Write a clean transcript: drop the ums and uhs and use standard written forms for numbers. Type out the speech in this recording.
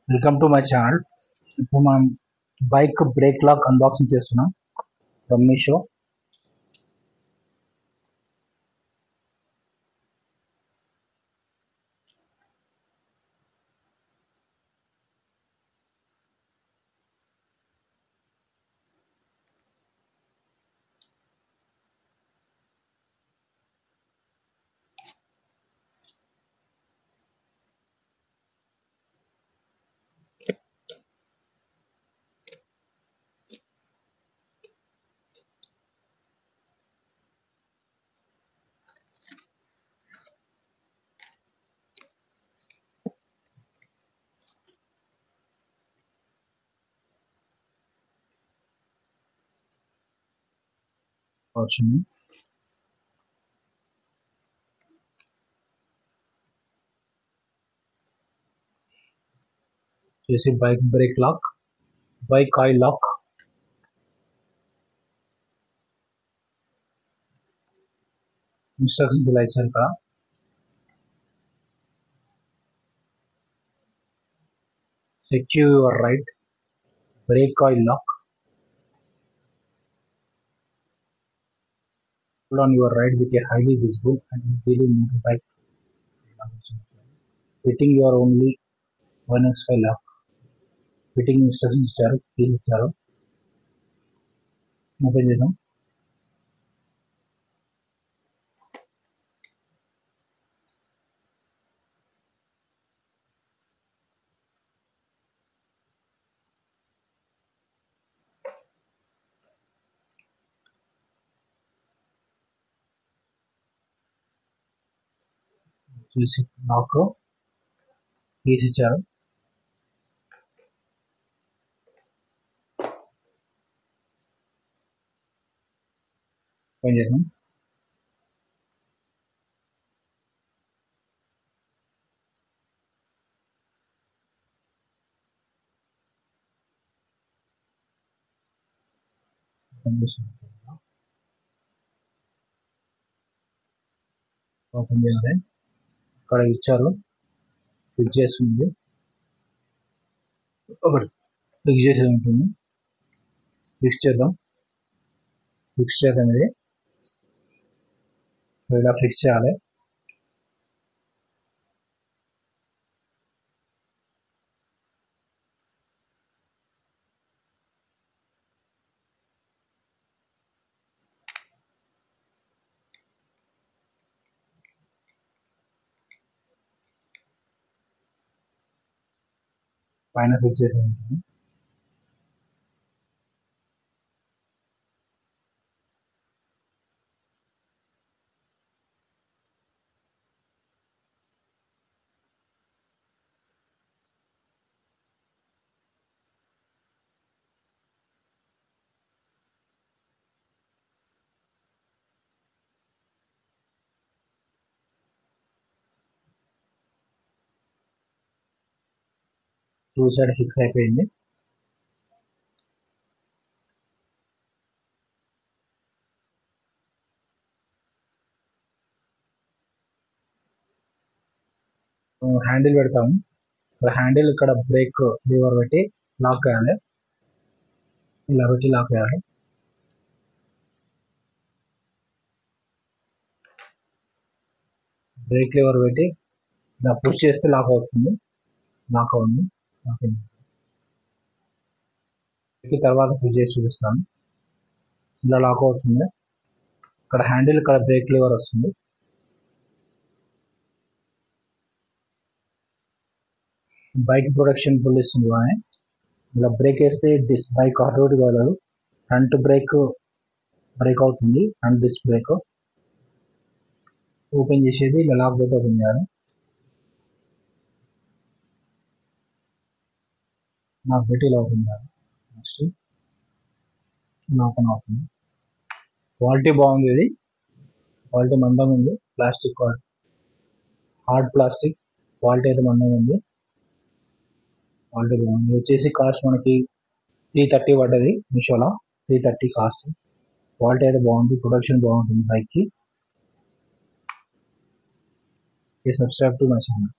Welcome to my channel. ఇప్పుడు మనం bike brake lock unboxing చేస్తున్నాం ఫ్రమ్ మీషో. వచ్చింది చేసి bike brake lock, bike oil lock. Instructions ఇలా ఇచ్చారు ఇక్కడ. Secure your right brake oil lock. Pull on your ride with a highly visible and easily moved bike. Fitting your only 1x5 lock. Fitting instructions ఇచ్చారు, keys ఇచ్చారు. Open చేద్దాం. చూసి lock keys ఇచ్చారు. Open చేద్దాం. Open చేయాలి. ఇక్కడ ఇచ్చారు fix చేసి ఉంది, ఒకటి ఫిక్స్ చేసి ఉంటుంది. ఫిక్స్ చేద్దాం. ఇది ఇలా ఫిక్స్ చేయాలి. పైన ఫిక్స్ చేసి ఉంటుంది. టూ సైడ్ ఫిక్స్ అయిపోయింది. హ్యాండిల్ పెడతాము. హ్యాండిల్ ఇక్కడ బ్రేక్ లీవర్ పెట్టి లాక్ చేయాలి. ఇలా పెట్టి లాక్ చేయాలి. బ్రేక్ లీవర్ పెట్టి ఇలా పుష్ చేస్తే లాక్ అవుతుంది. లాక్ అవుతుంది. తర్వాత పుష్ చేసి చూపిస్తాను. ఇలా లాక్ అవుతుంది. ఇక్కడ హ్యాండిల్, ఇక్కడ బ్రేక్ లీవర్ వస్తుంది. బైక్ ప్రొటెక్షన్ పుల్ ఇస్తుంది. ఇలా బ్రేక్ వేస్తే బైక్ ఆటోమేటిక్ వెళ్ళదు. ఫ్రంట్ బ్రేక్ అవుతుంది. ఫ్రంట్ డిస్క్ బ్రేక్ ఓపెన్ చేసేది ఇలా లాక్ పెట్టి ఓపెన్ చేయాలి. లాక్ పెట్టి ఇలా ఓపెన్ చేయాలి. నెక్స్ట్ ఓపెన్ అవుతుంది. క్వాలిటీ బాగుంది. ఇది క్వాలిటీ మందంగా ఉంది. ప్లాస్టిక్ హార్డ్ ప్లాస్టిక్ క్వాలిటీ అయితే మందంగా ఉంది. క్వాలిటీ బాగుంది. వచ్చేసి కాస్ట్ మనకి 330 పడ్డది మీషోలో. 330 కాస్ట్. క్వాలిటీ అయితే బాగుంది. ప్రొడక్షన్ బాగుంటుంది బైక్కి. Subscribe to my channel.